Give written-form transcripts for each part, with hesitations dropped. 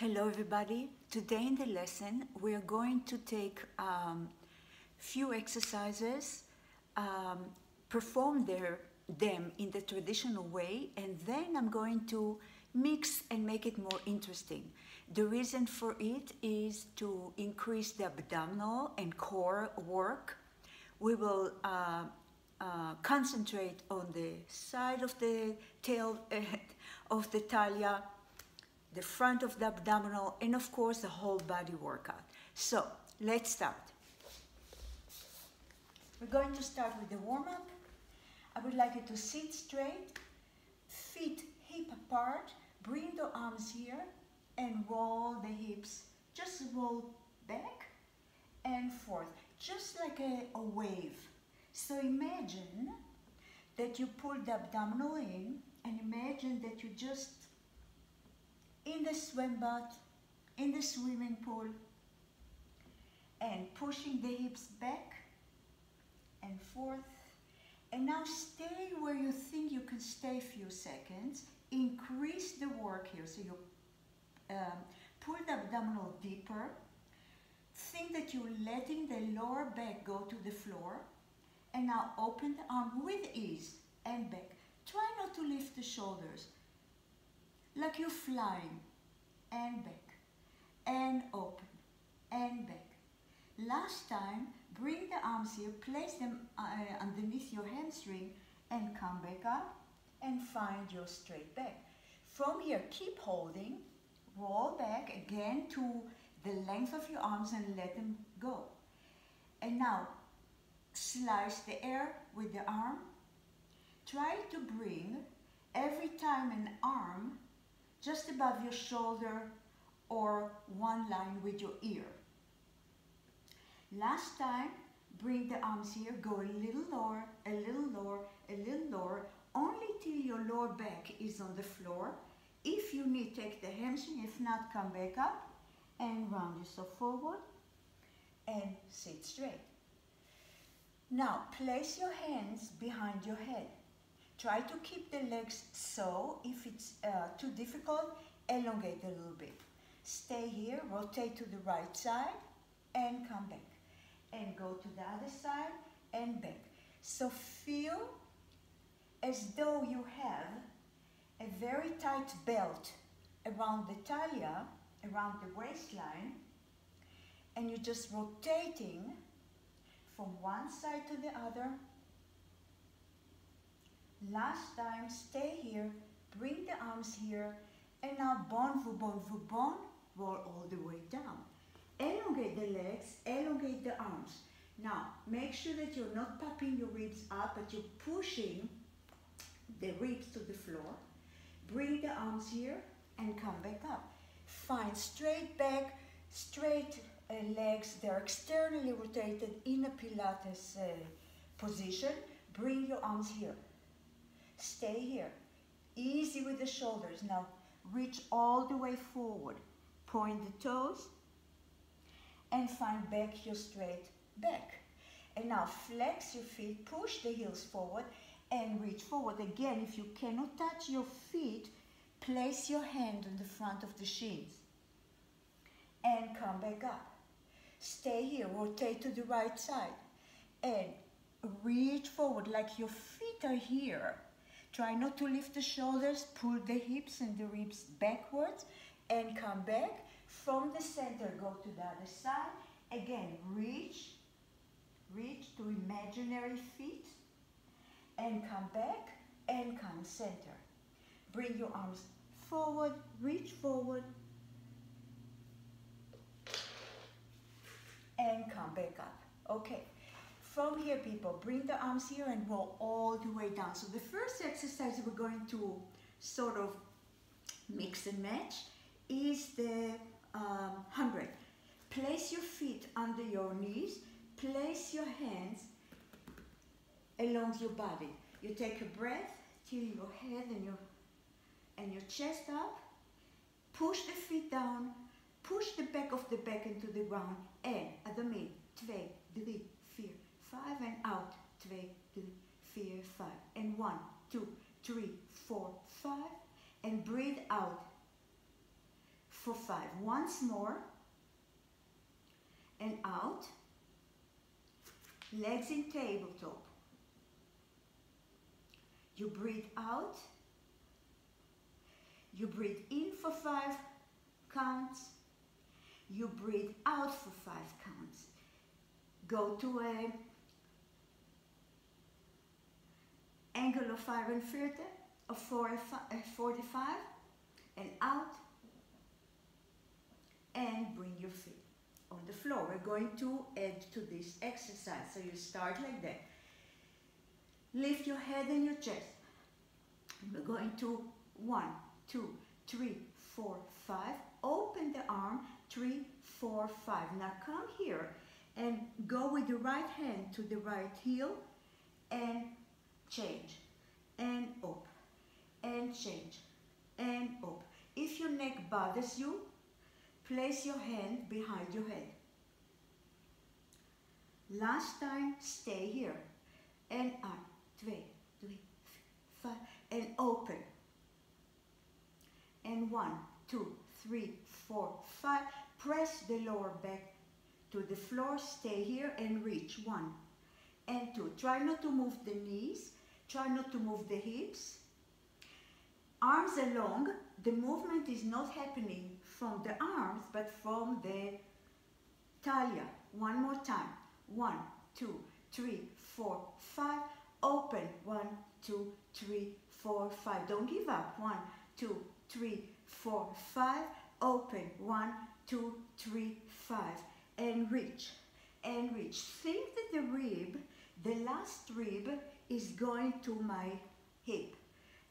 Hello everybody. Today in the lesson we are going to take few exercises, perform them in the traditional way, and then I'm going to mix and make it more interesting. The reason for it is to increase the abdominal and core work. We will concentrate on the side of the tail of the talia, the front of the abdominal, and of course the whole body workout. So let's start. We're going to start with the warm-up. I would like you to sit straight, feet hip apart, bring the arms here and roll the hips. Just roll back and forth, just like a wave. So imagine that you pull the abdominal in, and imagine that you just in the swim bath, in the swimming pool, and pushing the hips back and forth. And now stay where you think you can stay a few seconds. Increase the work here. So you pull the abdominal deeper. Think that you're letting the lower back go to the floor. And now open the arm with ease and back. Try not to lift the shoulders, like you're flying, and back, and open, and back. Last time, bring the arms here, place them underneath your hamstring, and come back up, and find your straight back. From here, keep holding, roll back again to the length of your arms and let them go. And now, slice the air with the arm. Try to bring every time an arm just above your shoulder or one line with your ear. Last time, bring the arms here, go a little lower, a little lower, a little lower, only till your lower back is on the floor. If you need, take the hamstring. If not, come back up and round yourself forward and sit straight. Now, place your hands behind your head. Try to keep the legs so. If it's too difficult, elongate a little bit. Stay here, rotate to the right side and come back. And go to the other side and back. So feel as though you have a very tight belt around the talia, around the waistline, and you're just rotating from one side to the other. Last time, stay here, bring the arms here, and now bon, roll all the way down. Elongate the legs, elongate the arms. Now, make sure that you're not popping your ribs up, but you're pushing the ribs to the floor. Bring the arms here and come back up. Find straight back, straight legs. They're externally rotated in a Pilates position. Bring your arms here. Stay here. Easy with the shoulders. Now reach all the way forward. Point the toes and find back your straight back. And now flex your feet, push the heels forward and reach forward. Again, if you cannot touch your feet, place your hand on the front of the shins and come back up. Stay here, rotate to the right side and reach forward like your feet are here. Try not to lift the shoulders, pull the hips and the ribs backwards and come back. From the center, go to the other side. Again, reach to imaginary feet and come back and come center. Bring your arms forward, reach forward and come back up. Okay. From here, people, bring the arms here and roll all the way down. So the first exercise we're going to sort of mix and match is the 100. Place your feet under your knees. Place your hands along your body. You take a breath till your head and your chest up. Push the feet down. Push the back of the back into the ground. En, adem 2, 3, 4, 5 and out. 2, 3, 4, 5. And 1, 2, 3, 4, 5. And breathe out. for 5. Once more, and out. Legs in tabletop. You breathe out. You breathe in for 5 counts. You breathe out for 5 counts. Go to a angle of 45 of 45 and out, and bring your feet on the floor. We're going to add to this exercise. So you start like that. Lift your head and your chest. We're going to 1, 2, 3, 4, 5. Open the arm, 3, 4, 5. Now come here and go with the right hand to the right heel and change and up and change and up. If your neck bothers you, place your hand behind your head. Last time, stay here. And 1, 2, 3, 4, 5. And open. And 1, 2, 3, 4, 5. Press the lower back to the floor. Stay here and reach. 1 and 2. Try not to move the knees. Try not to move the hips. Arms are long. The movement is not happening from the arms, but from the talia. One more time. 1, 2, 3, 4, 5. Open. 1, 2, 3, 4, 5. Don't give up. 1, 2, 3, 4, 5. Open. 1, 2, 3, 5. And reach. And reach. Think that the rib, the last rib, is going to my hip.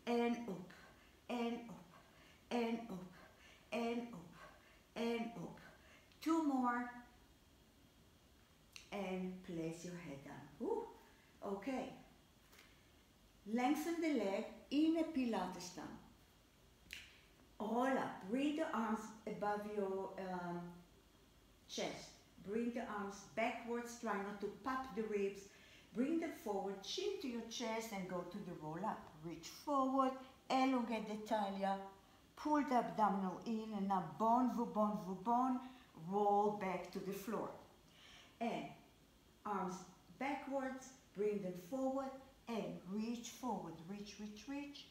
And up. And up. And up. And up. And up. 2 more. And place your head down. Ooh. Okay. Lengthen the leg in a Pilates stand. Roll up. Bring the arms above your chest. Bring the arms backwards. Try not to pop the ribs. Bring them forward. Chin to your chest and go to the roll up. Reach forward. Elongate the talia. Pull the abdominal in. And now bon, vous bon, vous bon. Roll back to the floor. And arms backwards. Bring them forward. And reach forward. Reach, reach, reach.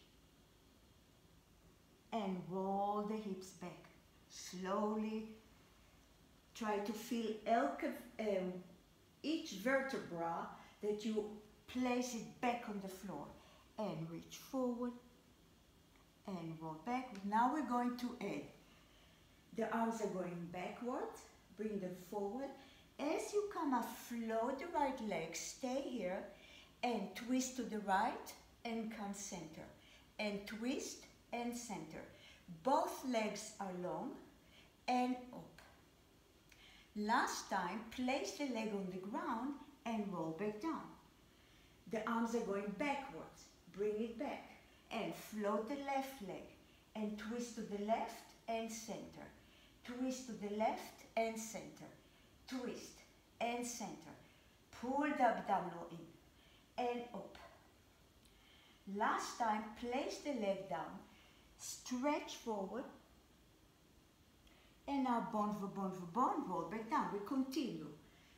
And roll the hips back. Slowly. Try to feel each vertebra that you place it back on the floor. And reach forward. And roll back. Now we're going to add. The arms are going backwards. Bring them forward. As you come up, float the right leg. Stay here. And twist to the right. And come center. And twist. And center. Both legs are long and up. Last time, place the leg on the ground and roll back down. The arms are going backwards. Bring it back and float the left leg and twist to the left and center. Twist to the left and center. Twist and center. Pull the abdominal in and up. Last time, place the leg down. Stretch forward. And now bon, roll back down. We continue.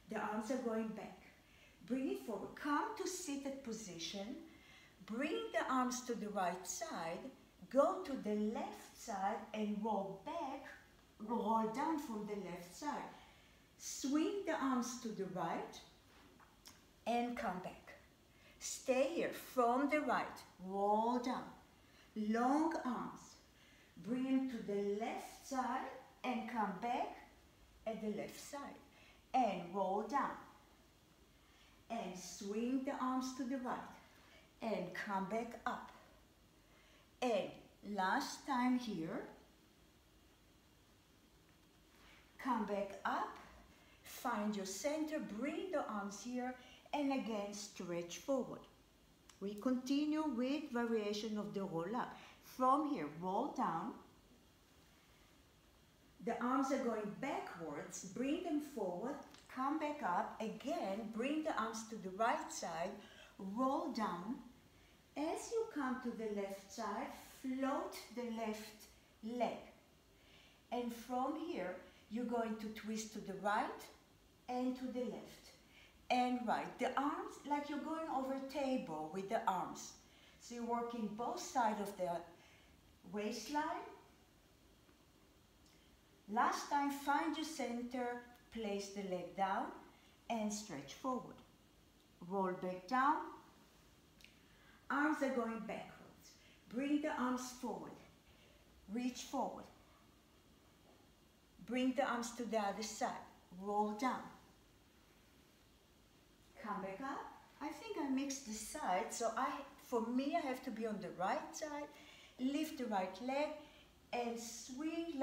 The arms are going back. Bring it forward. Come to seated position. Bring the arms to the right side. Go to the left side and roll back. Roll down from the left side. Swing the arms to the right and come back. Stay here from the right. Roll down. Long arms. Bring them to the left side and come back at the left side. And roll down. And swing the arms to the right. And come back up. And last time here. Come back up. Find your center. Bring the arms here. And again stretch forward. We continue with variation of the roll up. From here, roll down. The arms are going backwards. Bring them forward. Come back up. Again, bring the arms to the right side. Roll down. As you come to the left side, float the left leg. And from here, you're going to twist to the right and to the left and right. The arms, like you're going over a table with the arms. So you're working both sides of the waistline. Last time, find your center, place the leg down and stretch forward. Roll back down. Arms are going backwards. Bring the arms forward. Reach forward. Bring the arms to the other side. Roll down. Come back up. I think I mixed the sides, so for me, I have to be on the right side. Lift the right leg and swing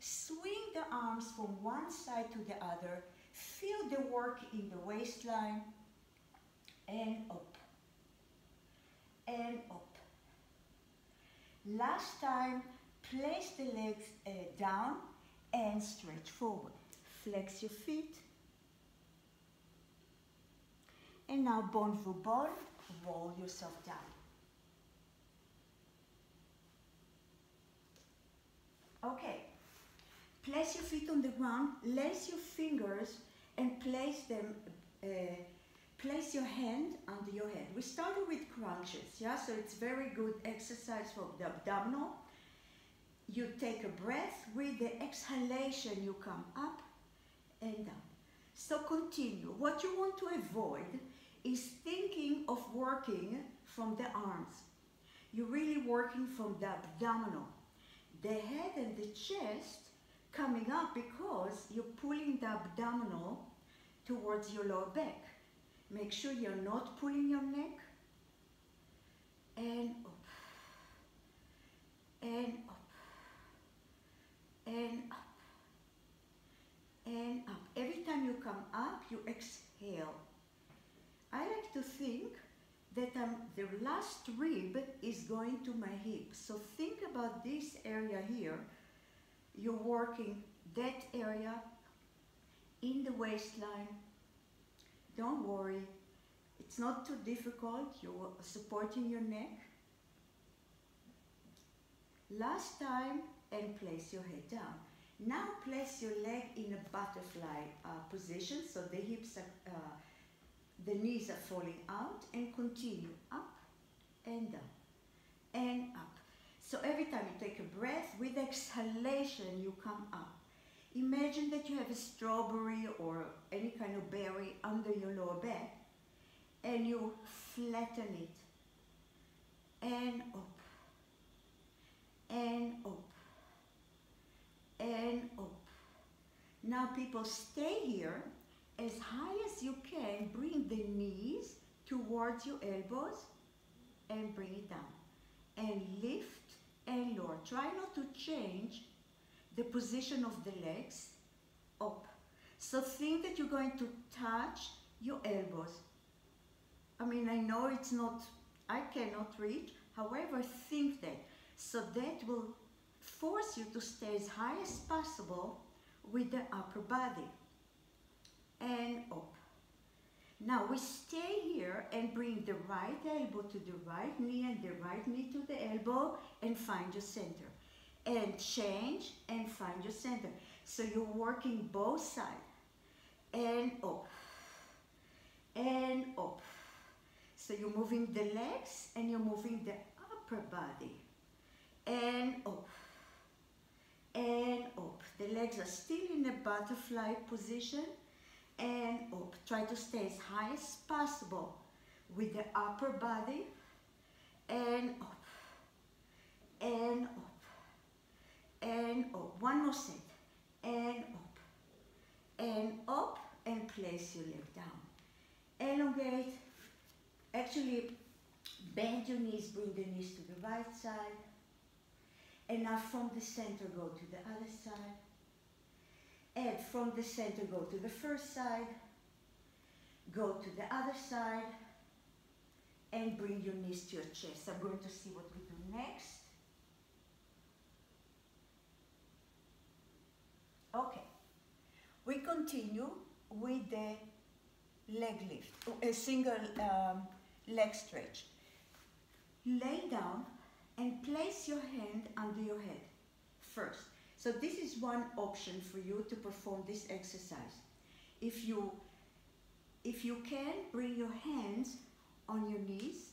swing the arms from one side to the other. Feel the work in the waistline and up and up. Last time, place the legs down and stretch forward. Flex your feet. And now bone for bone, roll yourself down. Okay. Place your feet on the ground, lace your fingers and place your hand under your head. We started with crunches, yeah? So it's very good exercise for the abdominal. You take a breath, with the exhalation you come up and down. So continue. What you want to avoid is thinking of working from the arms. You're really working from the abdominal. The head and the chest coming up because you're pulling the abdominal towards your lower back. Make sure you're not pulling your neck. And up. And up. And up. And up. Every time you come up, you exhale. I like to think that the last rib is going to my hip. So think about this area here. You're working that area in the waistline. Don't worry, it's not too difficult. You're supporting your neck. Last time, and place your head down. Now place your leg in a butterfly position, so the hips are, the knees are falling out, and continue up and down and up. So every time you take a breath, with exhalation you come up. Imagine that you have a strawberry or any kind of berry under your lower back and you flatten it and up and up and up. Now people, stay here as high as you can. Bring the knees towards your elbows and bring it down and lift and lower. Try not to change the position of the legs up. So think that you're going to touch your elbows. I mean, I know it's not, I cannot reach, however, think that. So that will force you to stay as high as possible with the upper body. And up. Now we stay here and bring the right elbow to the right knee and the right knee to the elbow and find your center. And change and find your center. So you're working both sides. And up. And up. So you're moving the legs and you're moving the upper body. And up. And up. The legs are still in a butterfly position. And up. Try to stay as high as possible with the upper body. And up. And up. And up. One more set. And up. And up. And place your leg down. Elongate. Actually, bend your knees. Bring the knees to the right side. And now from the center, go to the other side. And from the center, go to the first side. Go to the other side. And bring your knees to your chest. I'm going to see what we do next. Okay, we continue with the leg lift, a single leg stretch. Lay down and place your hand under your head first. So this is one option for you to perform this exercise. If you can, bring your hands on your knees,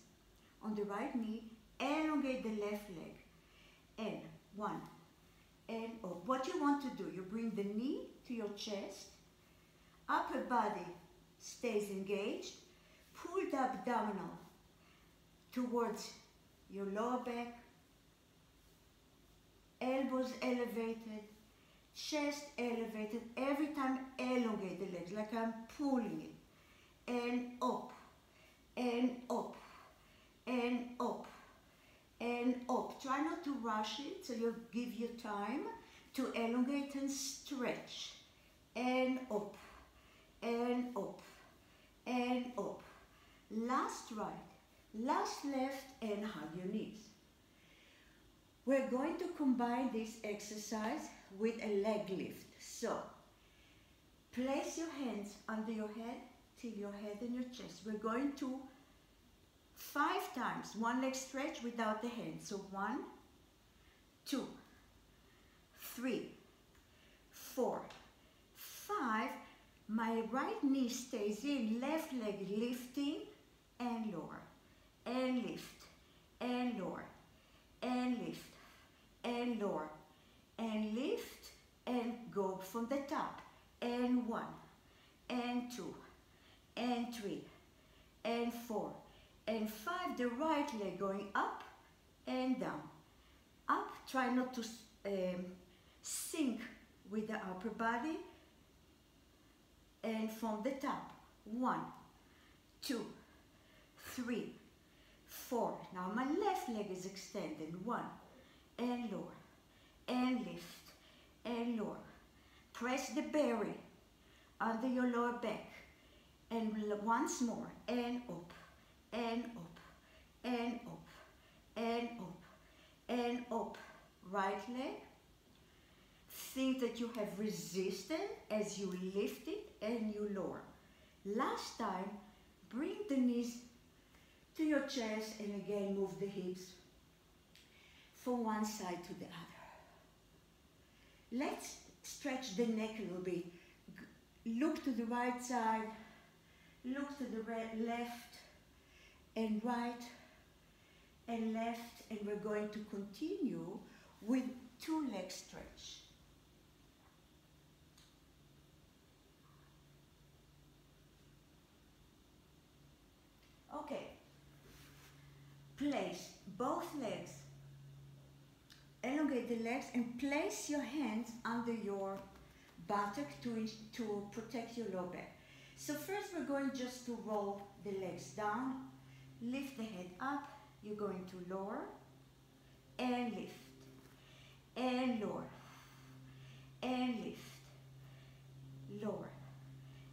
on the right knee, elongate the left leg, and one, and up. What you want to do, you bring the knee to your chest, upper body stays engaged, pull the abdominal towards your lower back, elbows elevated, chest elevated, every time elongate the legs, like I'm pulling it, and up, and up, and up, and up. Try not to rush it, so you'll give you time to elongate and stretch, and up, and up, and up. Last right, last left, and hug your knees. We're going to combine this exercise with a leg lift. So, place your hands under your head till your head and your chest. We're going to 5 times, one leg stretch without the hand. So 1, 2, 3, 4, 5. My right knee stays in, left leg lifting and lower, and lift, and lower, and lift, and lower, and lift, and go from the top, and 1, and 2, and 3, and 4, and 5, the right leg going up and down. Up, try not to sink with the upper body, and from the top, 1, 2, 3, 4. Now my left leg is extended, 1, and lower, and lift, and lower. Press the berry under your lower back, and once more, and up, and up, and up, and up, and up. Right leg. Think that you have resistance as you lift it and you lower. Last time, bring the knees to your chest and again move the hips from one side to the other. Let's stretch the neck a little bit. Look to the right side, look to the left and right and left, and we're going to continue with 2 leg stretch. Okay, place both legs, elongate the legs, and place your hands under your buttock to protect your lower back. So first we're going just to roll the legs down, lift the head up, you're going to lower, and lift, and lower, and lift, lower,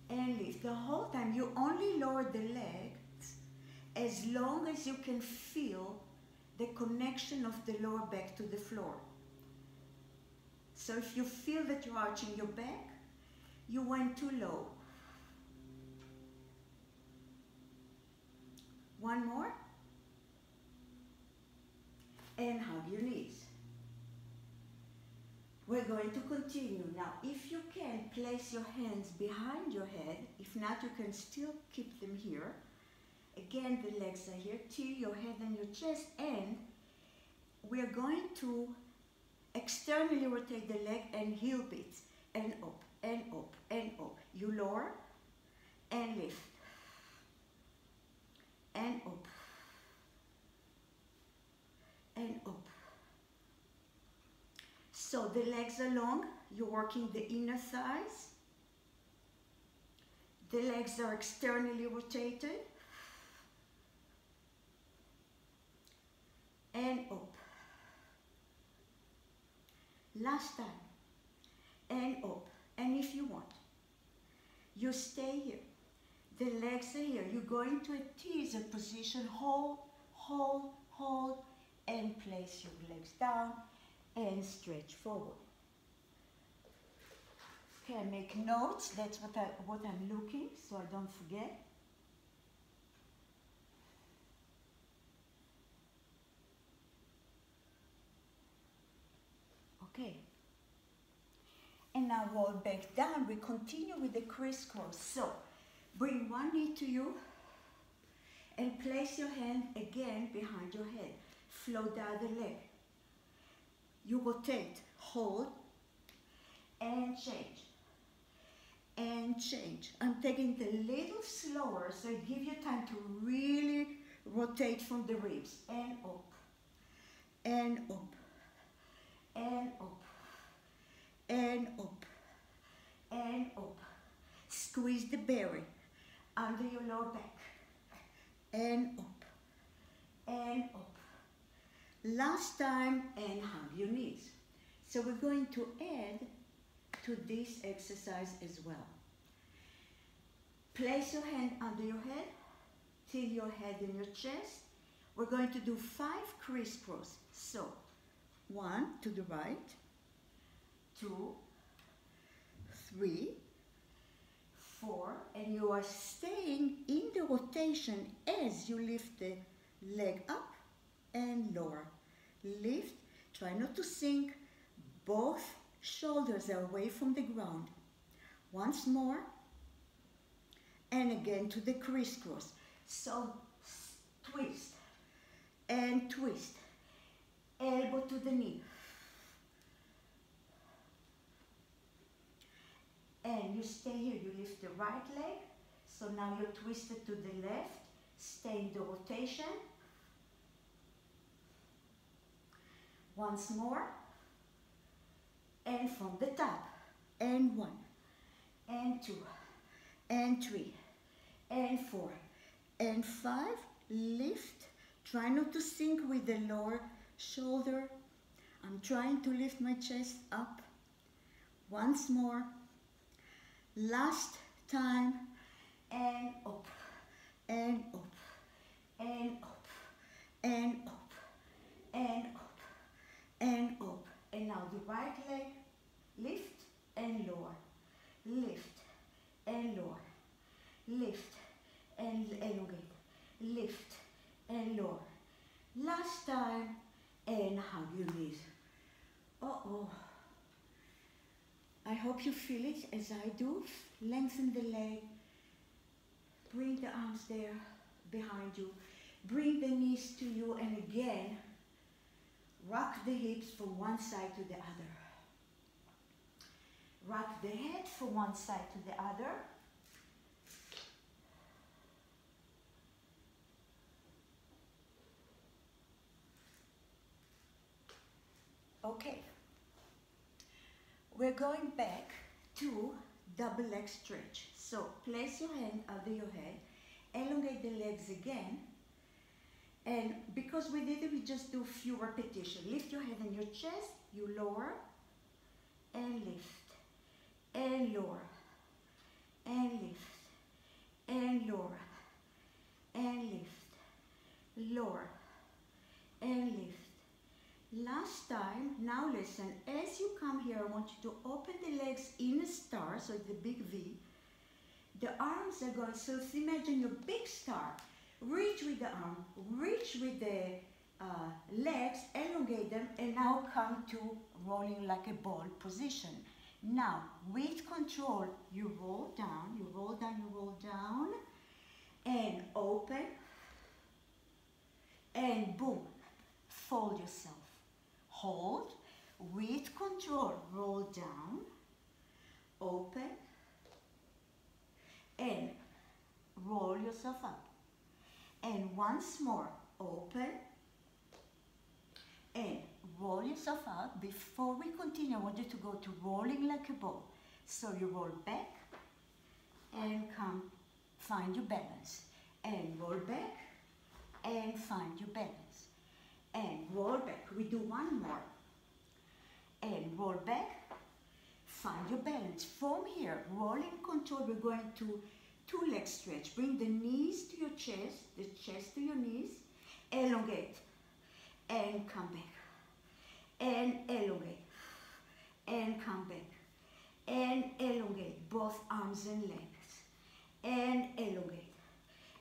and lift. The whole time you only lower the legs as long as you can feel the connection of the lower back to the floor. So if you feel that you're arching your back, you went too low. One more. And hug your knees. We're going to continue. Now, if you can, place your hands behind your head. If not, you can still keep them here. Again, the legs are here, till your head and your chest, and we're going to externally rotate the leg and heel beats, and up, and up, and up. You lower, and lift, and up, and up. So the legs are long, you're working the inner thighs. The legs are externally rotated, and up. Last time, and up. And if you want, you stay here. The legs are here. You're going to a teaser position, hold, hold, hold, and place your legs down and stretch forward. Okay, I make notes. That's what I'm looking, so I don't forget. Okay, now roll back down. We continue with the crisscross. So bring one knee to you and place your hand again behind your head. Float the other leg. You rotate, hold, and change. And change. I'm taking it a little slower so it gives you time to really rotate from the ribs. And up, and up, and up, and up, and up. Squeeze the belly under your lower back. And up, and up. Last time, and hug your knees. So we're going to add to this exercise as well. Place your hand under your head, tilt your head in your chest. We're going to do 5 crisscross. So 1 to the right, 2, 3, 4, and you are staying in the rotation as you lift the leg up and lower. Lift, try not to sink, both shoulders are away from the ground. Once more, and again to the crisscross. So twist and twist, elbow to the knee. And you stay here, you lift the right leg, so now you're twisted to the left, stay in the rotation. Once more, and from the top, and 1, and 2, and 3, and 4, and 5, lift, try not to sink with the lower shoulder. I'm trying to lift my chest up. Once more, last time, and up, and up, and up, and up, and up, and up. And now the right leg, lift and lower, lift and lower, lift and elongate, lift and lower. Last time, and hug your knees. Uh-oh. I hope you feel it as I do. Lengthen the leg, bring the arms there behind you, bring the knees to you, and again, rock the hips from one side to the other. Rock the head from one side to the other. Okay. We're going back to double leg stretch. So place your hand under your head, elongate the legs again. And because we did it, we just do few repetitions. Lift your head in your chest, you lower, and lift, and lower, and lift, and lower, and lift, lower, and lift. Last time, now listen, as you come here, I want you to open the legs in a star, so it's a big V. The arms are going, so imagine your big star. Reach with the arm, reach with the legs, elongate them, and now come to rolling like a ball position. Now, with control, you roll down, you roll down, you roll down, and open, and boom, fold yourself. Hold, with control, roll down, open, and roll yourself up. And once more, open, and roll yourself up. Before we continue, I want you to go to rolling like a ball. So you roll back, and come, find your balance. And roll back, and find your balance. And roll back. We do one more. And roll back, find your balance. From here, rolling control, we're going to 2 leg stretch. Bring the knees to your chest, the chest to your knees. Elongate. And come back. And elongate. And come back. And elongate. Both arms and legs. And elongate.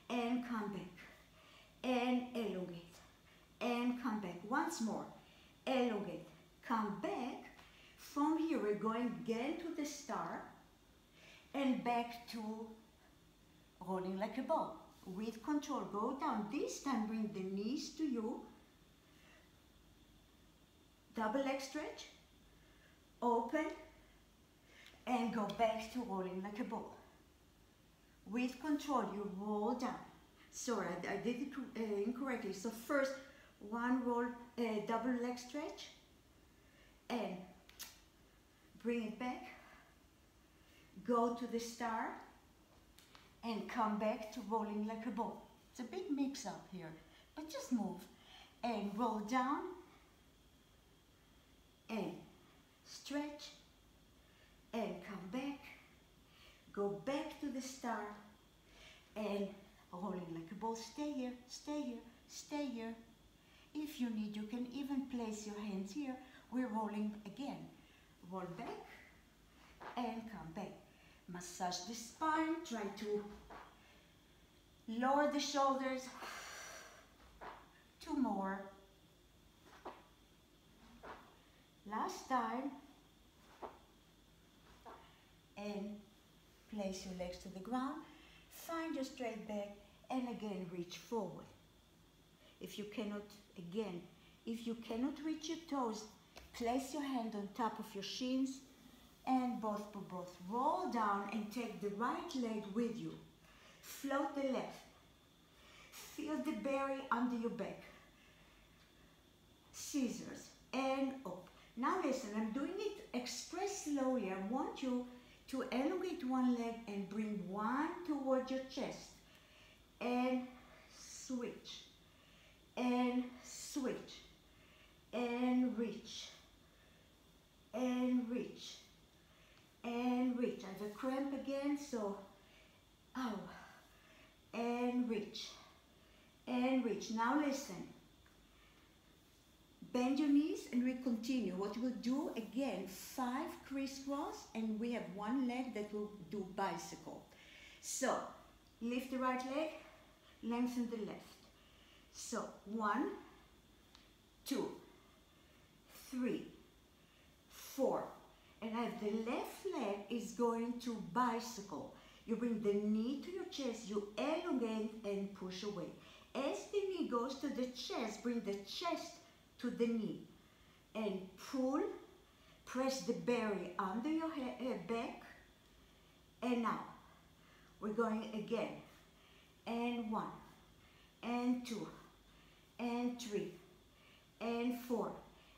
And come back. And elongate. And come back. Once more. Elongate. Come back. From here, we're we're going again to the star and back to rolling like a ball. With control, go down. This time bring the knees to you. Double leg stretch, open, and go back to rolling like a ball. With control, you roll down. Sorry, I did it incorrectly. So first, one roll, double leg stretch, and bring it back. Go to the star, and come back to rolling like a ball. It's a big mix up here, but just move. And roll down, and stretch, and come back. Go back to the star, and rolling like a ball. Stay here, stay here, stay here. If you need, you can even place your hands here. We're rolling again. Roll back, and come back. Massage the spine, try to lower the shoulders. 2 more. Last time. And place your legs to the ground. Find your straight back and again reach forward. If you cannot reach your toes, place your hand on top of your shins and both roll down and take the right leg with you. Float the left. Feel the belly under your back. Scissors and up. Now listen, I'm doing it express slowly. I want you to elongate one leg and bring one towards your chest. And switch. And switch. And reach. And reach. And reach. I have a cramp again, so out. And reach. And reach. Now listen. Bend your knees and we continue. What we'll do again, 5 crisscross, and we have one leg that will do bicycle. So, lift the right leg, lengthen the left. So, 1, 2, 3, 4. And I have the left leg is going to bicycle. You bring the knee to your chest, you elongate and push away. As the knee goes to the chest, bring the chest to the knee and pull, press the belly under your back, and now we're going again, and 1, and 2, and 3, and 4,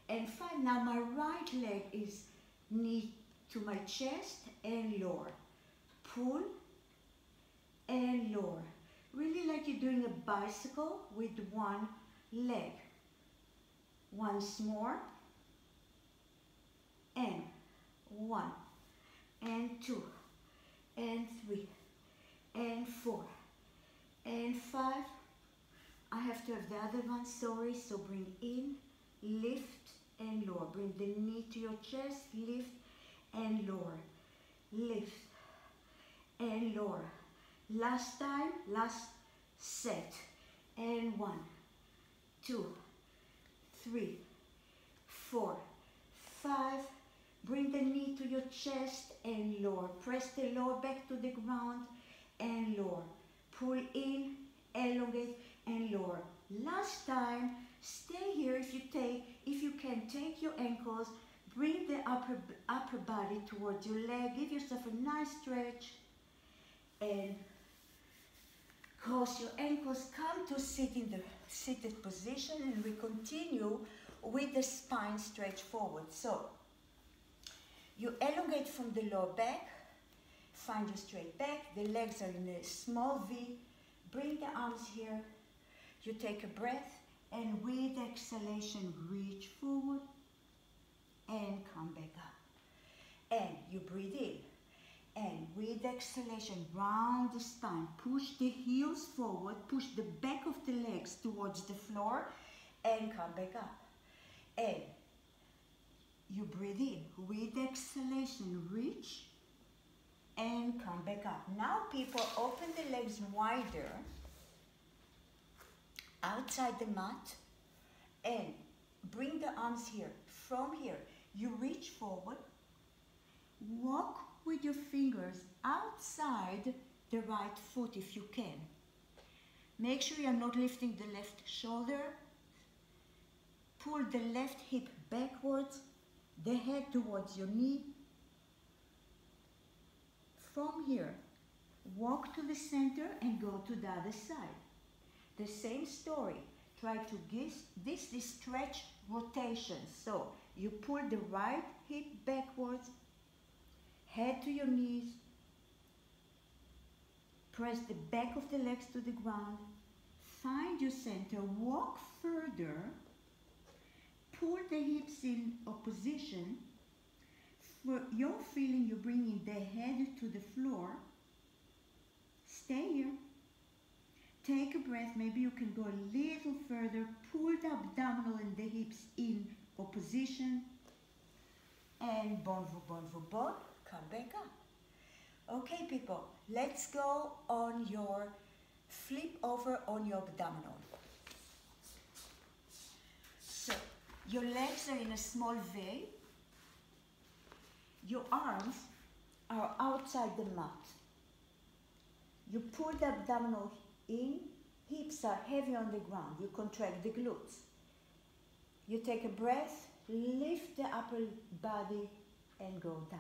and 5. Now my right leg is knee to my chest and lower, pull and lower, really like you're doing a bicycle with one leg. Once more, and 1, and 2, and 3, and 4, and 5. I have to have the other one, sorry, so bring in, lift, and lower. Bring the knee to your chest, lift, and lower. Lift, and lower. Last time, last set, and 1, 2, 3, 4, 5. Bring the knee to your chest and lower. Press the lower back to the ground and lower. Pull in, elongate and lower. Last time, stay here if you can take your ankles, bring the upper body towards your leg, give yourself a nice stretch and cross your ankles, come to sit in the seated position, and we continue with the spine stretch forward. So you elongate from the lower back, find your straight back, the legs are in a small V, bring the arms here, you take a breath, and with exhalation reach forward and come back up. And you breathe in. And with exhalation, round the spine, push the heels forward, push the back of the legs towards the floor, and come back up. And you breathe in. With exhalation, reach, and come back up. Now people, open the legs wider, outside the mat, and bring the arms here. From here, you reach forward, Walk with your fingers outside the right foot if you can. Make sure you're not lifting the left shoulder. Pull the left hip backwards, the head towards your knee. From here, walk to the center and go to the other side. The same story. Try to give this stretch rotation. So you pull the right hip backwards, head to your knees, press the back of the legs to the ground, find your center, walk further, pull the hips in opposition. For your feeling, you're bringing the head to the floor. Stay here. Take a breath. Maybe you can go a little further. Pull the abdominal and the hips in opposition. And bon vous, come back up. Okay, people, let's go on your flip over on your abdominal. So, your legs are in a small V. Your arms are outside the mat. You pull the abdominal in, hips are heavy on the ground. You contract the glutes. You take a breath, lift the upper body and go down.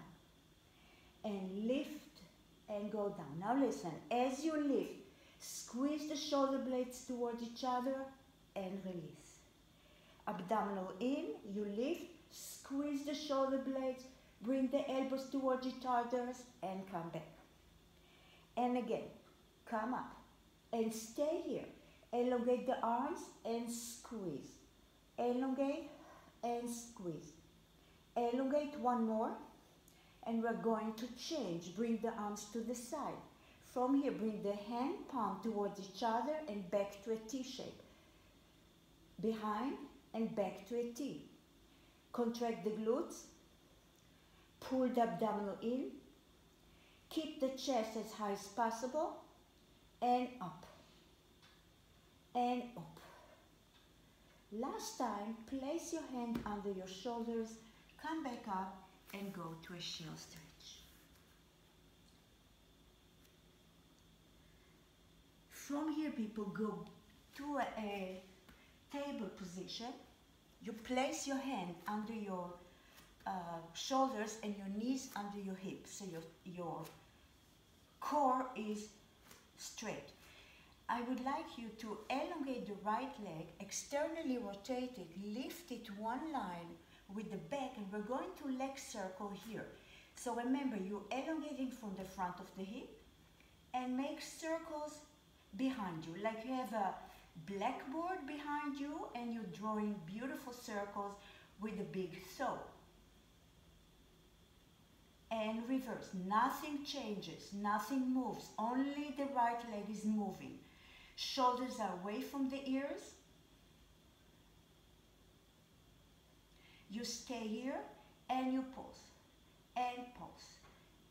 And lift and go down. Now listen, as you lift, squeeze the shoulder blades towards each other and release. Abdominal in, you lift, squeeze the shoulder blades, bring the elbows towards each other and come back. And again, come up and stay here. Elongate the arms and squeeze. Elongate and squeeze. Elongate one more. And we're going to change. Bring the arms to the side. From here, bring the hand palm towards each other and back to a T shape. Behind and back to a T. Contract the glutes. Pull the abdominal in. Keep the chest as high as possible. And up. And up. Last time, place your hand under your shoulders. Come back up. And go to a shell stretch. From here, people, go to a table position. You place your hand under your shoulders and your knees under your hips. So your core is straight. I would like you to elongate the right leg, externally rotate it, lift it one line with the back, and we're going to leg circle here. So remember, you're elongating from the front of the hip and make circles behind you, like you have a blackboard behind you and you're drawing beautiful circles with a big toe. And reverse, nothing changes, nothing moves, only the right leg is moving. Shoulders are away from the ears. You stay here and you pause, and pause,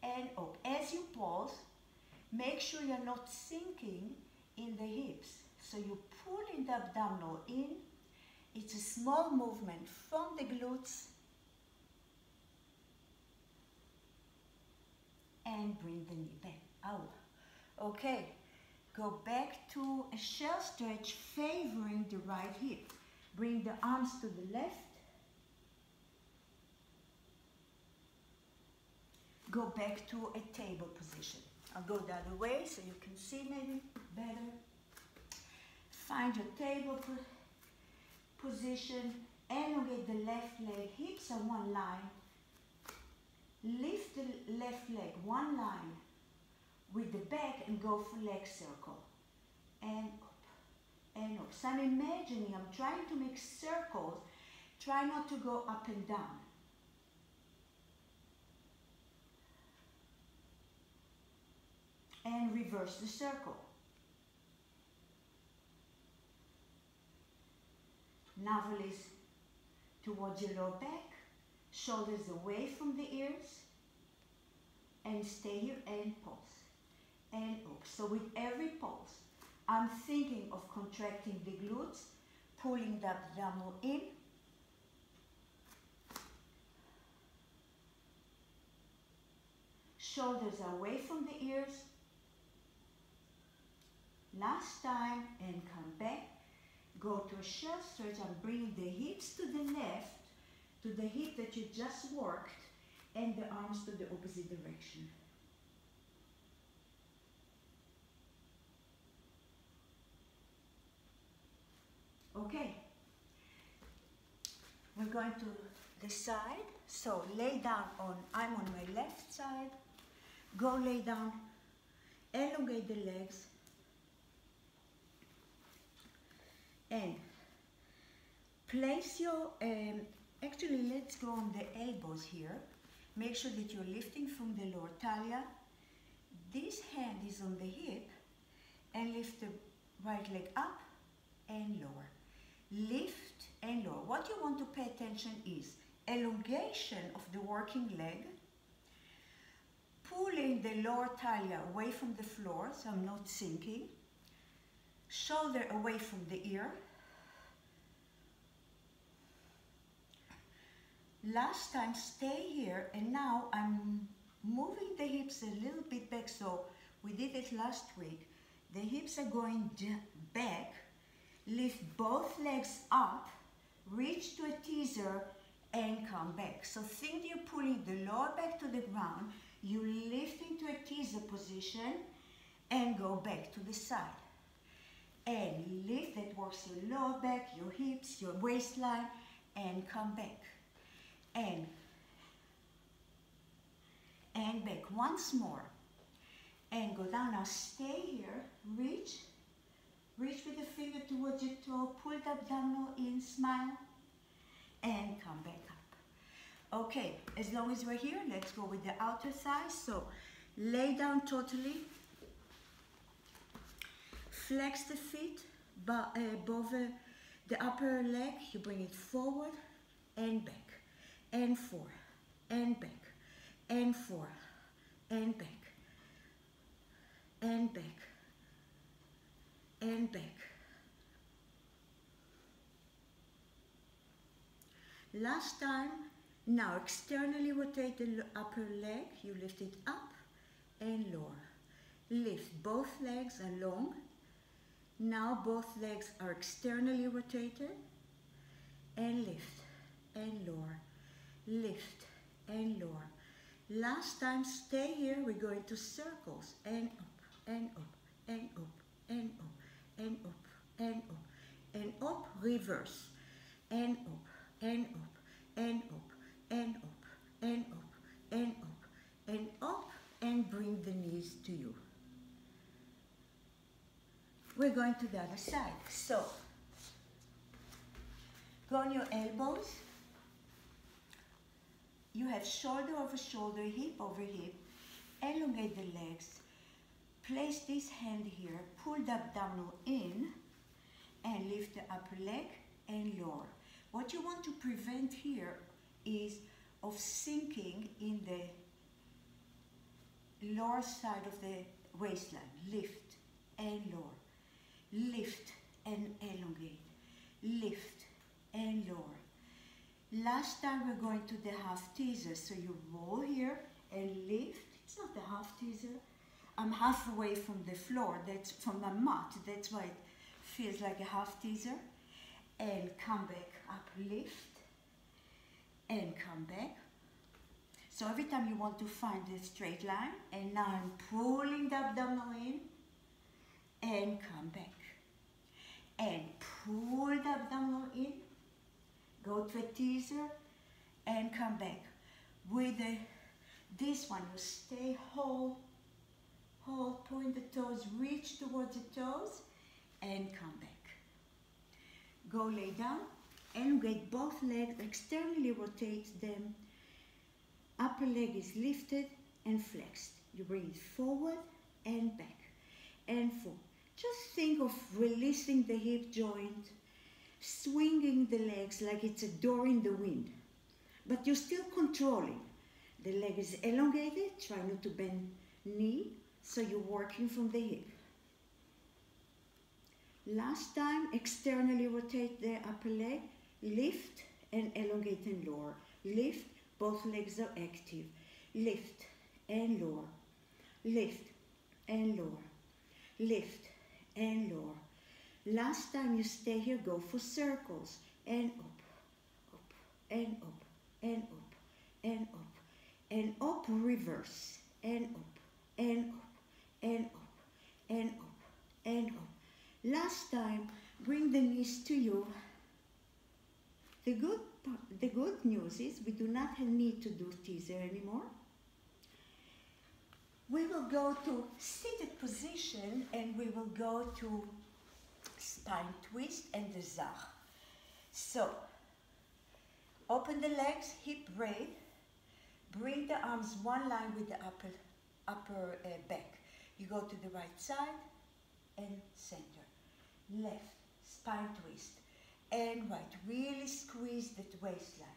and up. As you pause, make sure you're not sinking in the hips. So you pull in the abdominal in. It's a small movement from the glutes. And bring the knee back out. Okay, go back to a shell stretch favoring the right hip. Bring the arms to the left. Go back to a table position. I'll go the other way so you can see maybe better. Find your table position. Elongate the left leg, hips on one line. Lift the left leg one line with the back and go for leg circle. And up, and up. So I'm imagining, I'm trying to make circles. Try not to go up and down. And reverse the circle. Navel is towards your lower back, shoulders away from the ears, and stay here and pause, and up. So with every pause, I'm thinking of contracting the glutes, pulling the abdominal in, Shoulders away from the ears. Last time, and come back. Go to a shelf stretch and bring the hips to the left, to the hip that you just worked, and the arms to the opposite direction. Okay. We're going to the side. So lay down I'm on my left side. Go lay down. Elongate the legs. And place your, actually let's go on the elbows here. Make sure that you're lifting from the lower talia. This hand is on the hip and lift the right leg up and lower. Lift and lower. What you want to pay attention is elongation of the working leg, pulling the lower talia away from the floor so I'm not sinking, shoulder away from the ear. Last time, stay here, and now I'm moving the hips a little bit back, so we did it last week. The hips are going back, lift both legs up, reach to a teaser, and come back. So think you're pulling the lower back to the ground, you lift into a teaser position, and go back to the side. And lift, that works your lower back, your hips, your waistline, and come back. And back once more. And go down. Now stay here, reach with the finger towards your toe, pull the abdominal in, smile, and come back up. Okay, as long as we're here, let's go with the outer thighs. So lay down totally. Flex the feet above the upper leg. You bring it forward and back, and forward, and back, and forward, and back, and back, and back. Last time. Now externally rotate the upper leg. You lift it up and lower. Lift both legs along. Now both legs are externally rotated, and lift and lower, lift and lower. Last time, stay here. We're going to circles, and up, and up, and up, and up, and up, and up, and up, reverse, and up, and up, and up, and up, and up, and up, and up, and bring the knees to you. We're going to the other side. So, go on your elbows. You have shoulder over shoulder, hip over hip. Elongate the legs. Place this hand here. Pull the abdominal in and lift the upper leg and lower. What you want to prevent here is of sinking in the lower side of the waistline. Lift and lower. Lift and elongate, lift and lower. Last time we're going to the half teaser, so you roll here and lift. It's not a half teaser. I'm half away from the floor, that's from the mat, that's why it feels like a half teaser. And come back up, lift, and come back. So every time you want to find a straight line, and now I'm pulling the abdominal in, and come back. And pull the abdominal in, go to a teaser, and come back. With this one, you stay, hold, point the toes, reach towards the toes, and come back. Go lay down, elongate both legs, externally rotate them. Upper leg is lifted and flexed. You bring it forward and back, and forward. Just think of releasing the hip joint, swinging the legs like it's a door in the wind, but you're still controlling. The leg is elongated, try not to bend knee, so you're working from the hip. Last time, externally rotate the upper leg, lift and elongate and lower. Lift, both legs are active. Lift and lower. Lift and lower. Lift and lower. Last time you stay here, go for circles. And up, and up, and up, and up, and up, reverse. And up, and up, and up, and up, and up. Last time, bring the knees to you. The good news is we do not need to do teaser anymore. We will go to seated position and we will go to spine twist and the zach. So, open the legs, hip braid, bring the arms one line with the upper back. You go to the right side and center. Left, spine twist, and right. Really squeeze the waistline.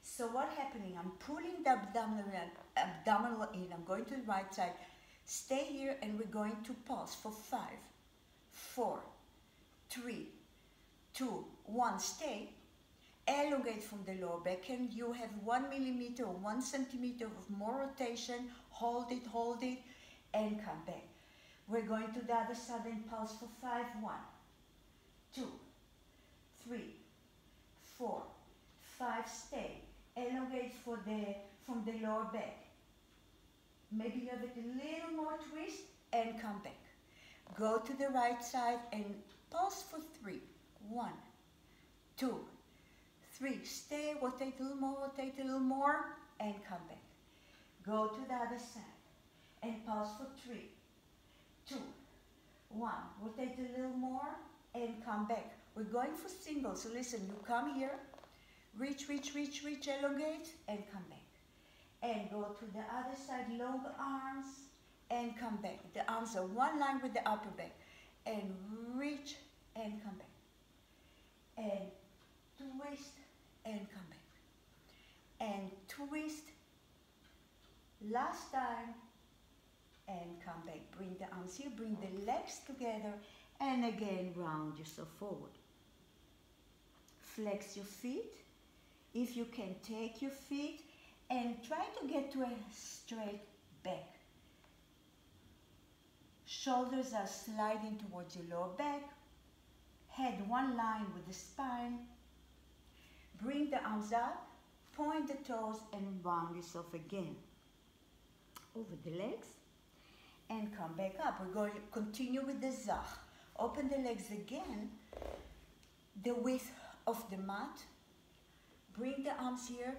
So what's happening? I'm pulling the abdominal in. I'm going to the right side. Stay here and we're going to pause for 5, 4, 3, 2, 1. Stay. Elongate from the lower back and you have 1 millimeter or 1 centimeter of more rotation. Hold it, and come back. We're going to the other side and pause for 5, 1, 2, 3, 4, 5. Stay. Elongate from the lower back. Maybe you have a little more twist and come back. Go to the right side and pause for 3, 1, 2, 3. Stay, rotate a little more, and come back. Go to the other side and pause for 3, 2, 1. Rotate a little more and come back. We're going for singles. So listen, you come here, reach, elongate, and come back. And go to the other side, long arms, and come back. The arms are one line with the upper back. And reach, and come back. And twist, and come back. And twist. Last time, and come back. Bring the arms here, bring the legs together, and again round yourself forward. Flex your feet. If you can, take your feet and try to get to a straight back. Shoulders are sliding towards your lower back. Head one line with the spine. Bring the arms up, point the toes, and round yourself again. Over the legs, and come back up. We're going to continue with the zach. Open the legs again, the width of the mat. Bring the arms here,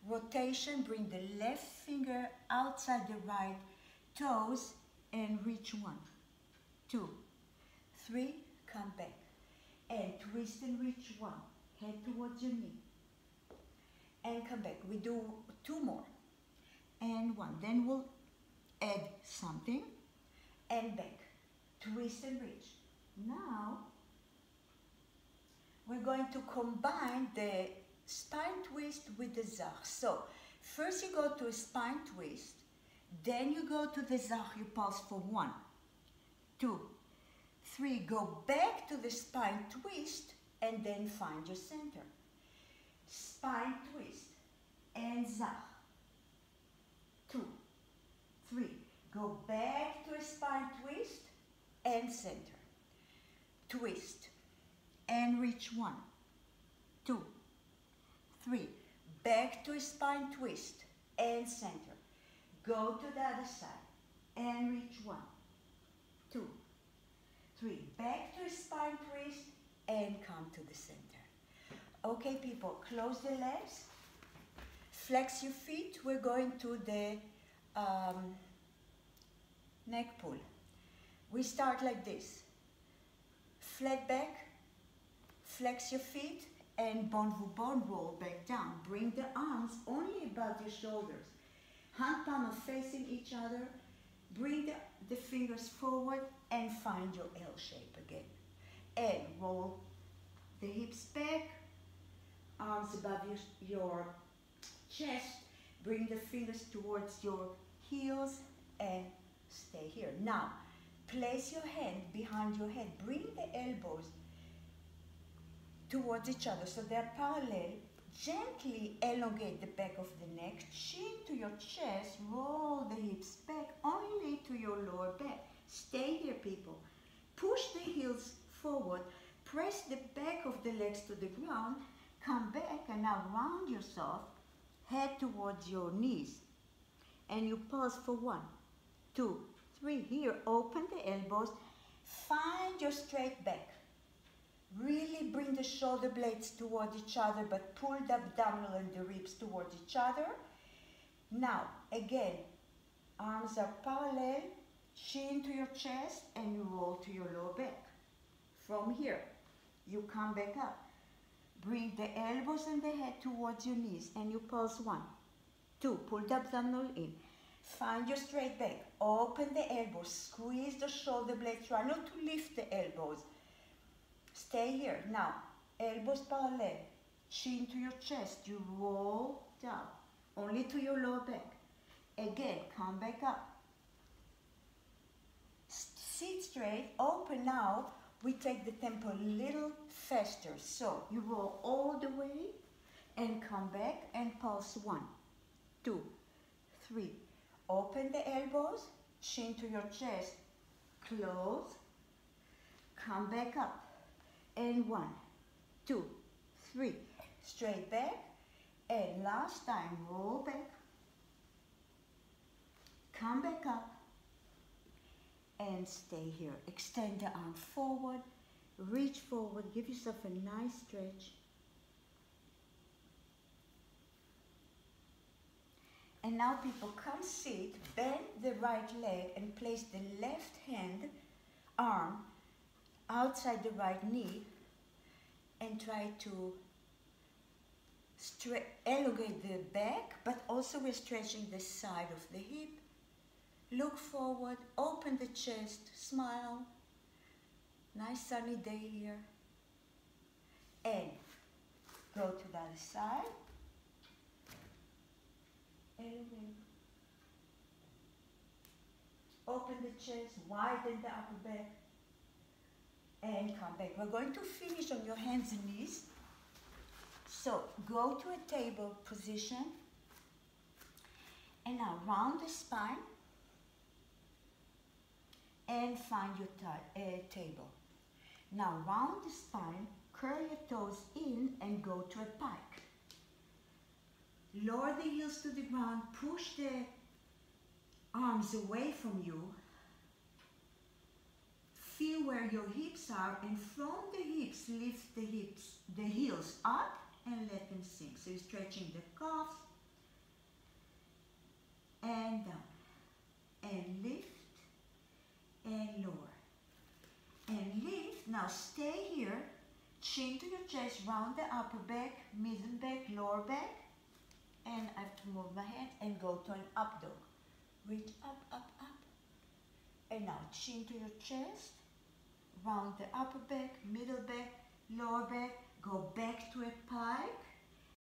rotation, bring the left finger outside the right toes, and reach 1, 2, 3, come back. And twist and reach 1, head towards your knee. And come back. We do 2 more. And 1. Then we'll add something and back. Twist and reach. Now, we're going to combine the spine twist with the zach. So, first you go to a spine twist, then you go to the zach, you pause for 1, 2, 3, go back to the spine twist, and then find your center. Spine twist, and zach. 2, 3, go back to a spine twist, and center. Twist, and reach 1, 2, 3, back to a spine twist, and center. Go to the other side, and reach 1, 2, 3, back to a spine twist, and come to the center. Okay, people, close the legs, flex your feet. We're going to the neck pull. We start like this. Flat back, flex your feet, and bon roll back down. Bring the arms only above your shoulders. Hand palm are facing each other. Bring the fingers forward and find your L shape again. And roll the hips back, arms above your chest. Bring the fingers towards your heels and stay here. Now, place your hand behind your head. Bring the elbows towards each other so they're parallel. Gently elongate the back of the neck, chin to your chest, roll the hips back only to your lower back. Stay here, people. Push the heels forward, press the back of the legs to the ground, come back and now round yourself, head towards your knees. And you pulse for 1, 2, 3. Here, open the elbows, find your straight back. Really bring the shoulder blades toward each other, but pull the abdominal and the ribs towards each other. Now, again, arms are parallel, chin to your chest, and you roll to your lower back. From here, you come back up. Bring the elbows and the head towards your knees, and you pulse 1, 2, pull the abdominal in. Find your straight back, open the elbows, squeeze the shoulder blades, try not to lift the elbows. Stay here. Now, elbows parallel, chin to your chest, you roll down, only to your lower back. Again, come back up. Sit straight, open now. We take the tempo a little faster. So, you roll all the way and come back and pulse 1, 2, 3. Open the elbows, chin to your chest, close, come back up. And 1, 2, 3. Straight back. And last time, roll back. Come back up. And stay here. Extend the arm forward. Reach forward. Give yourself a nice stretch. And now people, come sit. Bend the right leg and place the left hand arm outside the right knee and try to elongate the back, but also we're stretching the side of the hip. Look forward, open the chest, smile. Nice sunny day here. And go to the other side. Elevate. Open the chest, widen the upper back. And come back. We're going to finish on your hands and knees. So go to a table position. And now round the spine. And find your table. Now round the spine, curl your toes in and go to a pike. Lower the heels to the ground, push the arms away from you. Feel where your hips are, and from the hips, lift the heels up and let them sink. So you're stretching the calves and down, and lift and lower, and lift. Now stay here, chin to your chest, round the upper back, middle back, lower back, and I have to move my hand and go to an up dog. Reach up, up, up, and now chin to your chest, round the upper back, middle back, lower back, go back to a pike,